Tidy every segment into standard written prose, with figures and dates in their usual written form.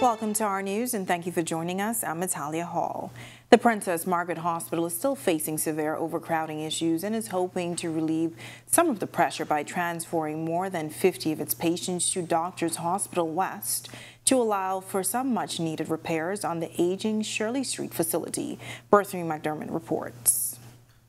Welcome to our news and thank you for joining us. I'm Natalia Hall. The Princess Margaret Hospital is still facing severe overcrowding issues and is hoping to relieve some of the pressure by transferring more than 50 of its patients to Doctors Hospital West to allow for some much-needed repairs on the aging Shirley Street facility. Berthany McDermott reports.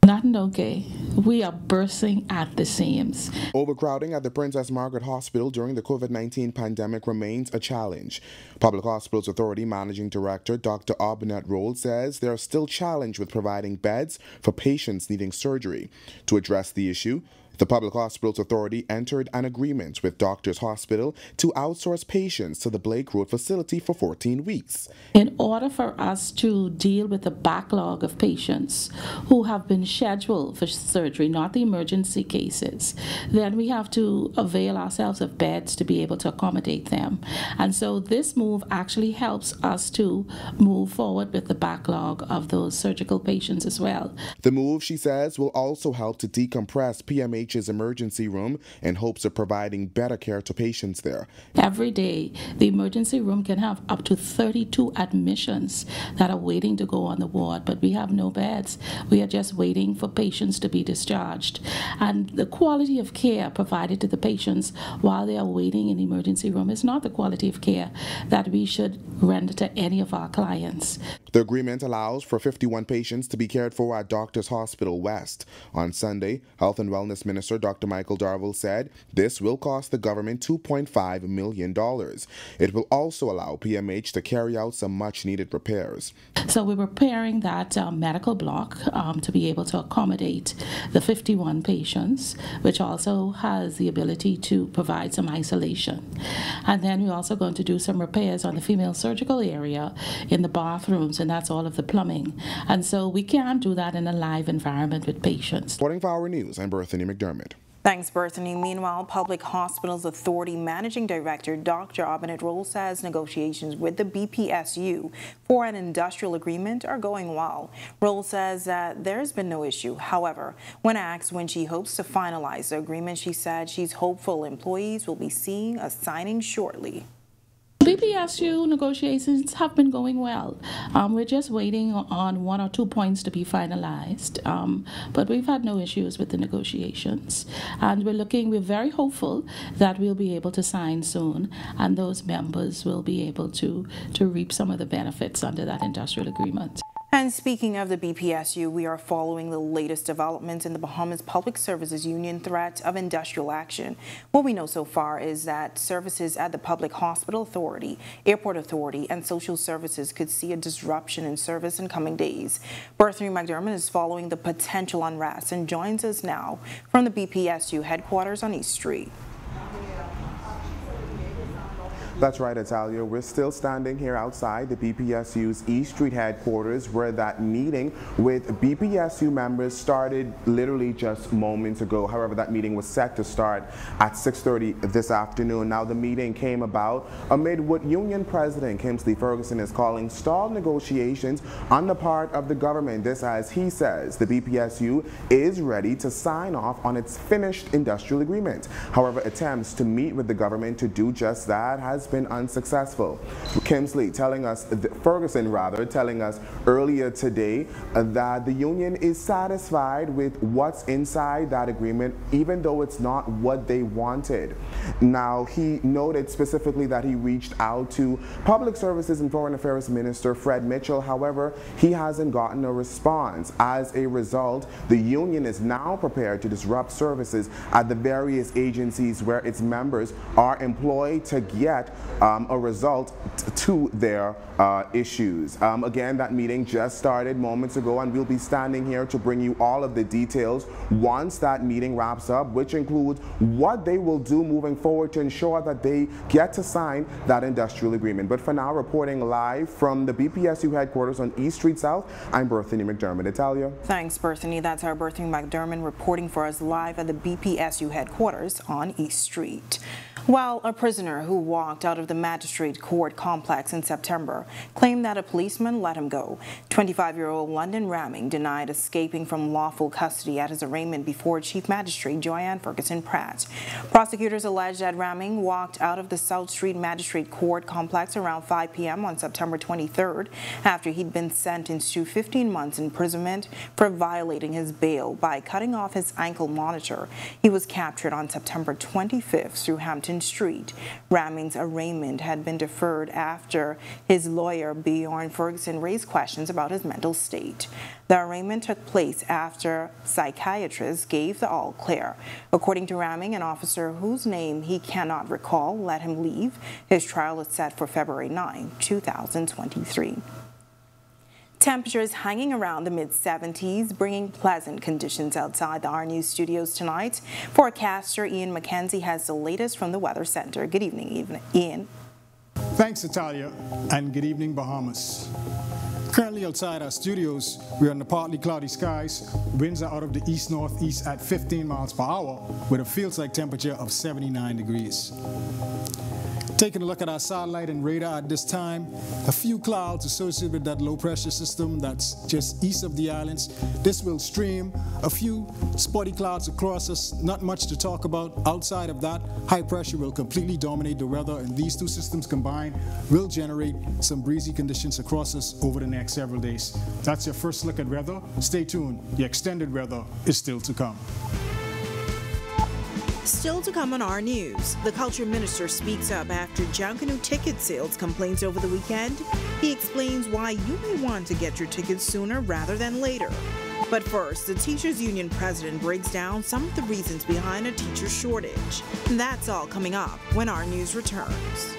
Nothing okay. We are bursting at the seams. Overcrowding at the Princess Margaret Hospital during the COVID-19 pandemic remains a challenge. Public Hospitals Authority Managing Director Dr. Arbonette Roll says they are still challenged with providing beds for patients needing surgery. To address the issue, the Public Hospitals Authority entered an agreement with Doctors Hospital to outsource patients to the Blake Road facility for 14 weeks. In order for us to deal with the backlog of patients who have been scheduled for surgery, not the emergency cases, then we have to avail ourselves of beds to be able to accommodate them. And so this move actually helps us to move forward with the backlog of those surgical patients as well. The move, she says, will also help to decompress PMH's emergency room in hopes of providing better care to patients there. Every day, the emergency room can have up to 32 admissions that are waiting to go on the ward, but we have no beds. We are just waiting for patients to be discharged. And the quality of care provided to the patients while they are waiting in the emergency room is not the quality of care that we should render to any of our clients. The agreement allows for 51 patients to be cared for at Doctors Hospital West. On Sunday, Health and Wellness Minister Dr. Michael Darville said this will cost the government $2.5 million. It will also allow PMH to carry out some much-needed repairs. So we're repairing that medical block to be able to accommodate the 51 patients, which also has the ability to provide some isolation. And then we're also going to do some repairs on the female surgical area in the bathrooms, and that's all of the plumbing. And so we can't do that in a live environment with patients. Reporting for Our News, I'm Berthany McDermott. Thanks, Berthany. Meanwhile, Public Hospitals Authority Managing Director Dr. Arbonette Roll says negotiations with the BPSU for an industrial agreement are going well. Roll says that there's been no issue. However, when asked when she hopes to finalize the agreement, she said she's hopeful employees will be seeing a signing shortly. BPSU negotiations have been going well. We're just waiting on 1 or 2 points to be finalized, but we've had no issues with the negotiations. And we're very hopeful that we'll be able to sign soon, and those members will be able to reap some of the benefits under that industrial agreement. And speaking of the BPSU, we are following the latest developments in the Bahamas Public Services Union threat of industrial action. What we know so far is that services at the Public Hospital Authority, Airport Authority, and Social Services could see a disruption in service in coming days. Berthany McDermott is following the potential unrest and joins us now from the BPSU headquarters on East Street. That's right, Natalia. We're still standing here outside the BPSU's East Street headquarters where that meeting with BPSU members started literally just moments ago. However, that meeting was set to start at 6:30 this afternoon. Now, the meeting came about amid what Union President Kingsley Ferguson is calling stalled negotiations on the part of the government. This as he says the BPSU is ready to sign off on its finished industrial agreement. However, attempts to meet with the government to do just that has been unsuccessful. Ferguson telling us earlier today that the union is satisfied with what's inside that agreement, even though it's not what they wanted. Now, he noted specifically that he reached out to Public Services and Foreign Affairs Minister Fred Mitchell. However, he hasn't gotten a response. As a result, the union is now prepared to disrupt services at the various agencies where its members are employed to get a result to their issues. Again, that meeting just started moments ago, and we'll be standing here to bring you all of the details once that meeting wraps up, which includes what they will do moving forward to ensure that they get to sign that industrial agreement. But for now, reporting live from the BPSU headquarters on East Street South, I'm Berthany McDermott. Natalia. Thanks, Berthany. That's our Berthany McDermott reporting for us live at the BPSU headquarters on East Street. Well, a prisoner who walked walked out of the magistrate court complex in September, claimed that a policeman let him go. 25-year-old London Ramming denied escaping from lawful custody at his arraignment before Chief Magistrate Joanne Ferguson Pratt. Prosecutors allege that Ramming walked out of the South Street Magistrate Court complex around 5 p.m. on September 23rd after he'd been sentenced to 15 months imprisonment for violating his bail by cutting off his ankle monitor. He was captured on September 25th through Hampton Street. Ramming's arraignment had been deferred after his lawyer Bjorn Ferguson raised questions about his mental state. The arraignment took place after psychiatrists gave the all clear. According to Ramming, an officer whose name he cannot recall let him leave. His trial is set for February 9, 2023. Temperatures hanging around the mid-70s, bringing pleasant conditions outside the Our News studios tonight. Forecaster Ian McKenzie has the latest from the Weather Center. Good evening, Ian. Thanks, Natalia, and good evening, Bahamas. Currently outside our studios, we're under partly cloudy skies. Winds are out of the east-northeast at 15 miles per hour, with a feels-like temperature of 79 degrees. Taking a look at our satellite and radar at this time, a few clouds associated with that low-pressure system that's just east of the islands. This will stream a few spotty clouds across us, not much to talk about. Outside of that, high pressure will completely dominate the weather, and these two systems combined will generate some breezy conditions across us over the next several days. That's your first look at weather. Stay tuned. The extended weather is still to come. Still to come on Our News, the culture minister speaks up after Junkanoo ticket sales complaints over the weekend. He explains why you may want to get your tickets sooner rather than later. But first, the Teachers Union president breaks down some of the reasons behind a teacher shortage. And that's all coming up when Our News returns.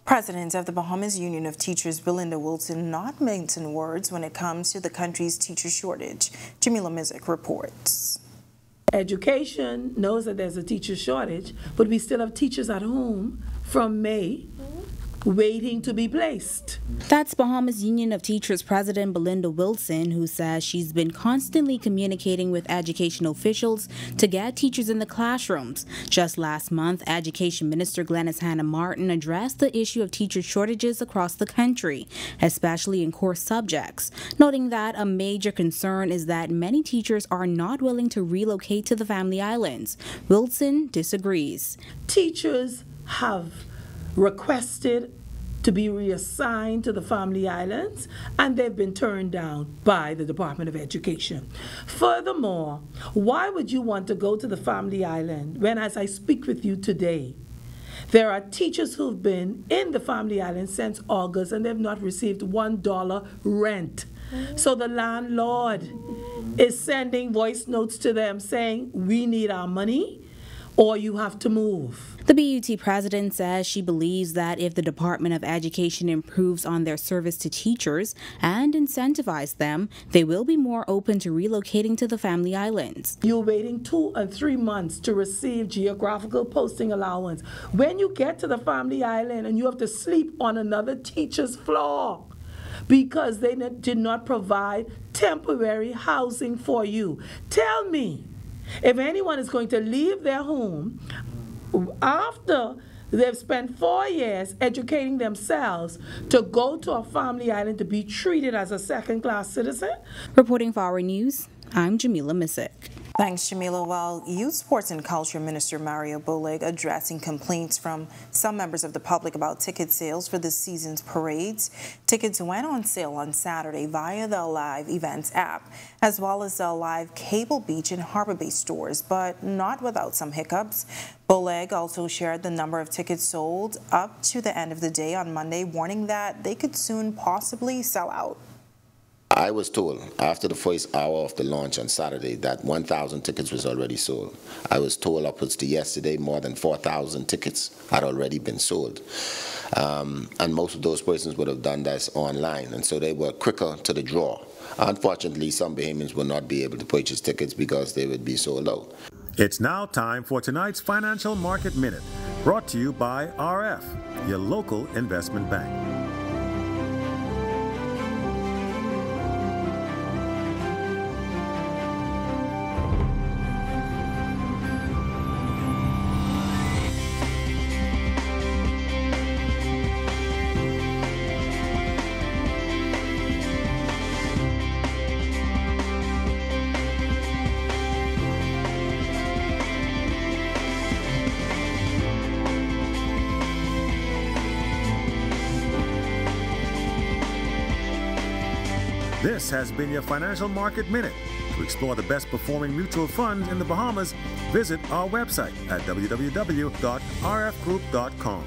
President of the Bahamas Union of Teachers, Belinda Wilson, not mincing words when it comes to the country's teacher shortage. Jamila Mizik reports. Education knows that there's a teacher shortage, but we still have teachers at home from May waiting to be placed. That's Bahamas Union of Teachers President Belinda Wilson, who says she's been constantly communicating with educational officials to get teachers in the classrooms. Just last month, Education Minister Glenys Hannah Martin addressed the issue of teacher shortages across the country, especially in core subjects, noting that a major concern is that many teachers are not willing to relocate to the Family Islands. Wilson disagrees. Teachers have requested to be reassigned to the Family Islands, and they've been turned down by the Department of Education. Furthermore, why would you want to go to the Family Island when, as I speak with you today, there are teachers who've been in the Family Island since August and they've not received $1 rent? So the landlord is sending voice notes to them saying, we need our money or you have to move. The BUT president says she believes that if the Department of Education improves on their service to teachers and incentivize them, they will be more open to relocating to the Family Islands. You're waiting 2 and 3 months to receive geographical posting allowance. When you get to the Family Island and you have to sleep on another teacher's floor because they did not provide temporary housing for you. Tell me, if anyone is going to leave their home after they've spent 4 years educating themselves to go to a Family Island to be treated as a second-class citizen? Reporting for Our News, I'm Jamila Mizik. Thanks, Jamila. While Youth, Sports and Culture Minister Mario Boleg addressing complaints from some members of the public about ticket sales for this season's parades, tickets went on sale on Saturday via the Alive Events app, as well as the Alive Cable Beach and Harbor Bay stores, but not without some hiccups. Boleg also shared the number of tickets sold up to the end of the day on Monday, warning that they could soon possibly sell out. I was told after the first hour of the launch on Saturday that 1,000 tickets was already sold. I was told upwards to yesterday more than 4,000 tickets had already been sold. And most of those persons would have done this online, and so they were quicker to the draw. Unfortunately, some Bahamians will not be able to purchase tickets because they would be sold out. It's now time for tonight's Financial Market Minute, brought to you by RF, your local investment bank. This has been your Financial Market Minute. To explore the best performing mutual funds in the Bahamas, visit our website at www.rfgroup.com.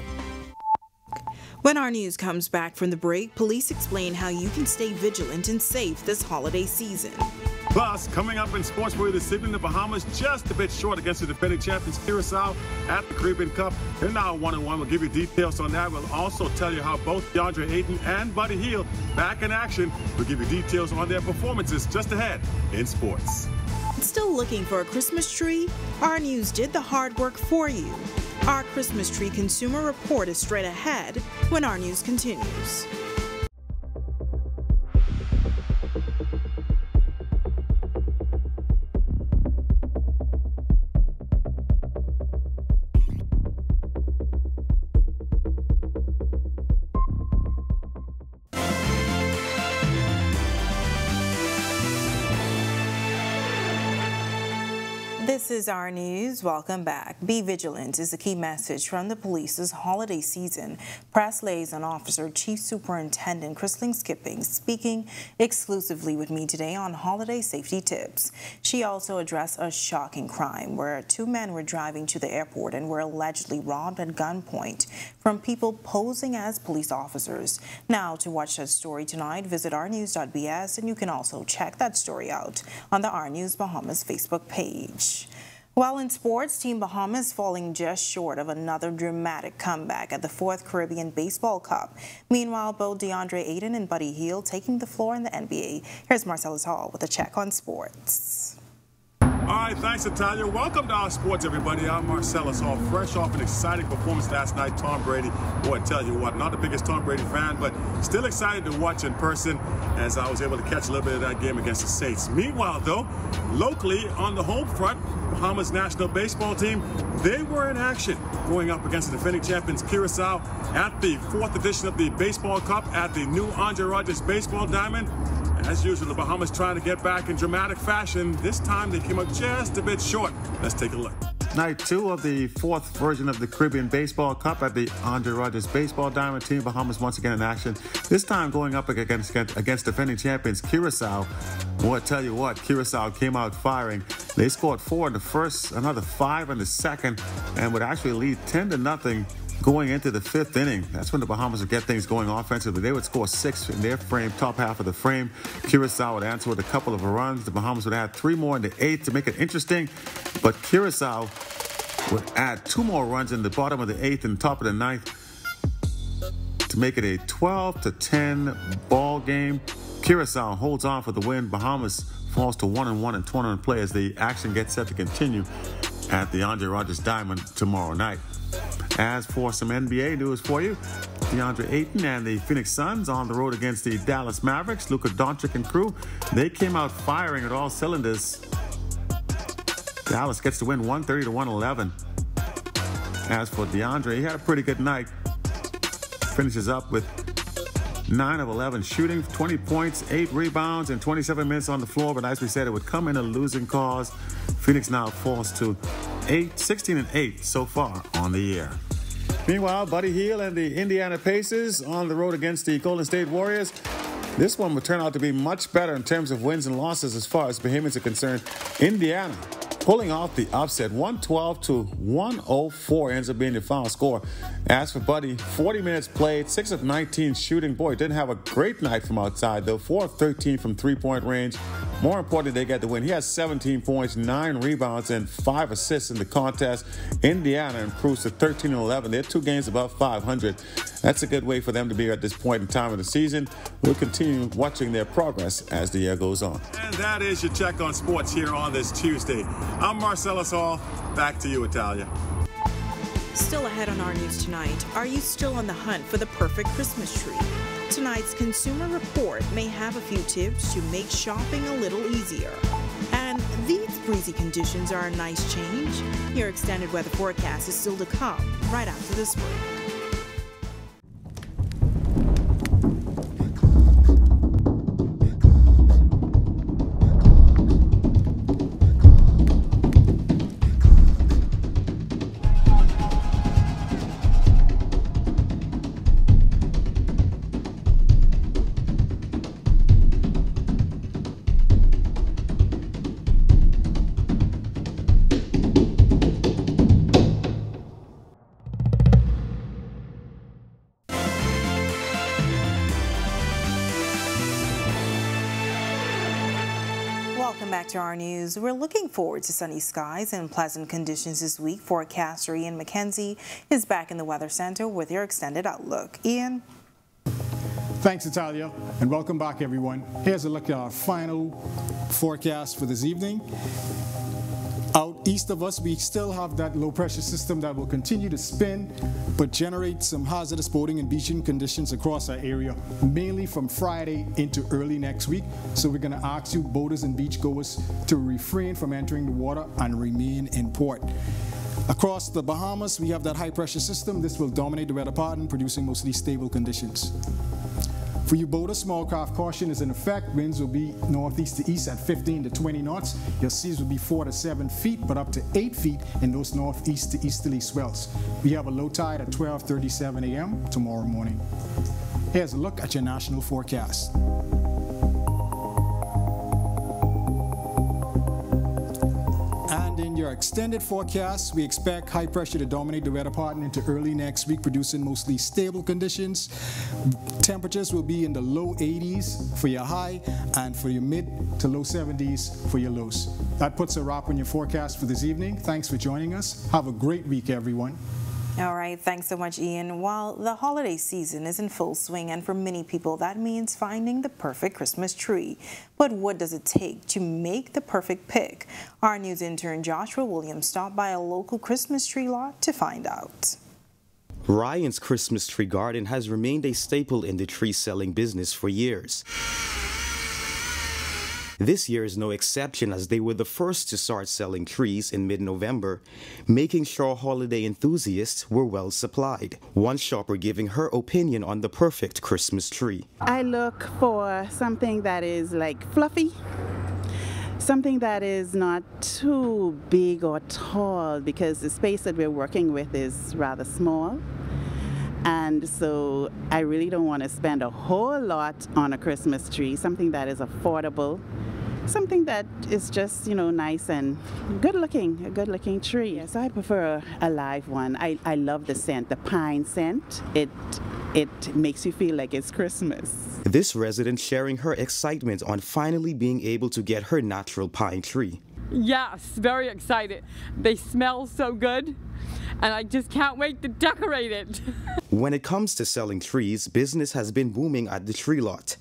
When our news comes back from the break, police explain how you can stay vigilant and safe this holiday season. Plus, coming up in sports for you this evening, the Bahamas just a bit short against the defending champions Curacao at the Caribbean Cup. In our one-on-one, we'll give you details on that. We'll also tell you how both DeAndre Ayton and Buddy Hield back in action. We'll give you details on their performances just ahead in sports. Still looking for a Christmas tree? Our News did the hard work for you. Our Christmas tree consumer report is straight ahead when Our News continues. This is Our News. Welcome back. Be vigilant is the key message from the police this holiday season. Press Liaison Officer Chief Superintendent Chrisling Skipping speaking exclusively with me today on holiday safety tips. She also addressed a shocking crime where two men were driving to the airport and were allegedly robbed at gunpoint from people posing as police officers. Now, to watch that story tonight, visit ournews.bs, and you can also check that story out on the Our News Bahamas Facebook page. While in sports, Team Bahamas falling just short of another dramatic comeback at the 4th Caribbean Baseball Cup. Meanwhile, both DeAndre Ayton and Buddy Hield taking the floor in the NBA. Here's Marcellus Hall with a check on sports. All right, thanks, Natalia. Welcome to our sports, everybody. I'm Marcellus Hall, fresh off an exciting performance last night. Tom Brady, boy, I tell you what, not the biggest Tom Brady fan, but still excited to watch in person as I was able to catch a little bit of that game against the Saints. Meanwhile, though, locally on the home front, Bahamas national baseball team, they were in action going up against the defending champions Curacao at the 4th edition of the Baseball Cup at the new Andre Rogers Baseball Diamond. As usual, the Bahamas trying to get back in dramatic fashion. This time they came up just a bit short. Let's take a look. Night 2 of the 4th version of the Caribbean Baseball Cup at the Andre Rogers Baseball Diamond. Team Bahamas once again in action. This time going up against defending champions Curacao. Boy, I tell you what, Curacao came out firing. They scored 4 in the first, another 5 in the second, and would actually lead 10-0 going into the 5th inning. That's when the Bahamas would get things going offensively. They would score 6 in their frame, top half of the frame. Curacao would answer with a couple of runs. The Bahamas would add 3 more in the 8th to make it interesting, but Curacao would add 2 more runs in the bottom of the 8th and top of the 9th to make it a 12-10 ball game. Curacao holds on for the win. Bahamas falls to 1-1 in tournament play as the action gets set to continue at the Andre Rogers Diamond tomorrow night. As for some NBA news for you, DeAndre Ayton and the Phoenix Suns on the road against the Dallas Mavericks. Luka Doncic and crew, they came out firing at all cylinders. Dallas gets the win 130-111. As for DeAndre, he had a pretty good night. Finishes up with 9 of 11 shooting, 20 points, 8 rebounds, and 27 minutes on the floor. But as we said, it would come in a losing cause. Phoenix now falls to 16-8 so far on the year. Meanwhile, Buddy Hield and the Indiana Pacers on the road against the Golden State Warriors. This one would turn out to be much better in terms of wins and losses as far as Bahamians are concerned. Indiana pulling off the upset. 112 to 104 ends up being the final score. As for Buddy, 40 minutes played, 6 of 19 shooting. Boy, didn't have a great night from outside, though. 4 of 13 from three-point range. More importantly, they got the win. He has 17 points, 9 rebounds, and 5 assists in the contest. Indiana improves to 13-11. They're 2 games above 500. That's a good way for them to be at this point in time of the season. We'll continue watching their progress as the year goes on. And that is your check on sports here on this Tuesday. I'm Marcellus Hall. Back to you, Italia. Still ahead on our news tonight, are you still on the hunt for the perfect Christmas tree? Tonight's Consumer Report may have a few tips to make shopping a little easier. And these breezy conditions are a nice change. Your extended weather forecast is still to come right after this break. Welcome back to our news. We're looking forward to sunny skies and pleasant conditions this week. Forecaster Ian McKenzie is back in the Weather Center with your extended outlook. Ian? Thanks, Italia, and welcome back, everyone. Here's a look at our final forecast for this evening. Out east of us, we still have that low-pressure system that will continue to spin, but generate some hazardous boating and beaching conditions across our area, mainly from Friday into early next week. So we're going to ask you, boaters and beachgoers, to refrain from entering the water and remain in port. Across the Bahamas, we have that high-pressure system. This will dominate the weather pattern, producing mostly stable conditions. For you boaters, small craft caution is in effect. Winds will be northeast to east at 15 to 20 knots. Your seas will be 4 to 7 feet, but up to 8 feet in those northeast to easterly swells. We have a low tide at 12:37 a.m. tomorrow morning. Here's a look at your national forecast. Your extended forecast, we expect high pressure to dominate the weather pattern into early next week, producing mostly stable conditions. Temperatures will be in the low 80s for your high and for your mid to low 70s for your lows. That puts a wrap on your forecast for this evening. Thanks for joining us. Have a great week, everyone. All right, thanks so much, Ian. While the holiday season is in full swing, and for many people that means finding the perfect Christmas tree. But what does it take to make the perfect pick? Our news intern Joshua Williams stopped by a local Christmas tree lot to find out. Ryan's Christmas tree garden has remained a staple in the tree selling business for years. This year is no exception, as they were the first to start selling trees in mid-November, making sure holiday enthusiasts were well supplied. One shopper giving her opinion on the perfect Christmas tree. I look for something that is like fluffy, something that is not too big or tall, because the space that we're working with is rather small. And so I really don't want to spend a whole lot on a Christmas tree, something that is affordable, something that is just, you know, nice and good looking, a good looking tree. Yeah, so I prefer a live one. I love the scent, the pine scent. It makes you feel like it's Christmas. This resident sharing her excitement on finally being able to get her natural pine tree. Yes, very excited. They smell so good, and I just can't wait to decorate it. When it comes to selling trees, business has been booming at the tree lot.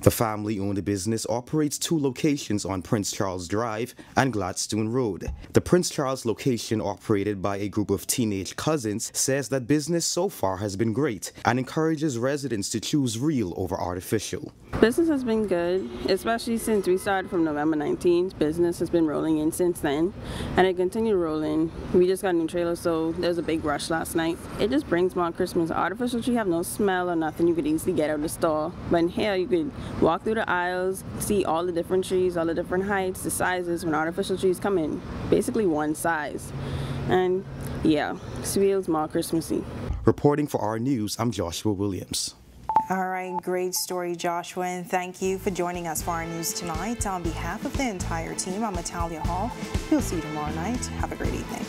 The family-owned business operates 2 locations on Prince Charles Drive and Gladstone Road. The Prince Charles location, operated by a group of teenage cousins, says that business so far has been great and encourages residents to choose real over artificial. Business has been good, especially since we started from November 19th. Business has been rolling in since then, and it continued rolling. We just got a new trailer, so there was a big rush last night. It just brings more Christmas. Artificial tree have no smell or nothing. You could easily get out of the store, but in here you could walk through the aisles, see all the different trees, all the different heights, the sizes. When artificial trees come in, basically one size, and yeah, it feels more Christmassy. Reporting for our news, I'm Joshua Williams. All right, great story, Joshua, and thank you for joining us for our news tonight. On behalf of the entire team, I'm Natalia Hall. We'll see you tomorrow night. Have a great evening.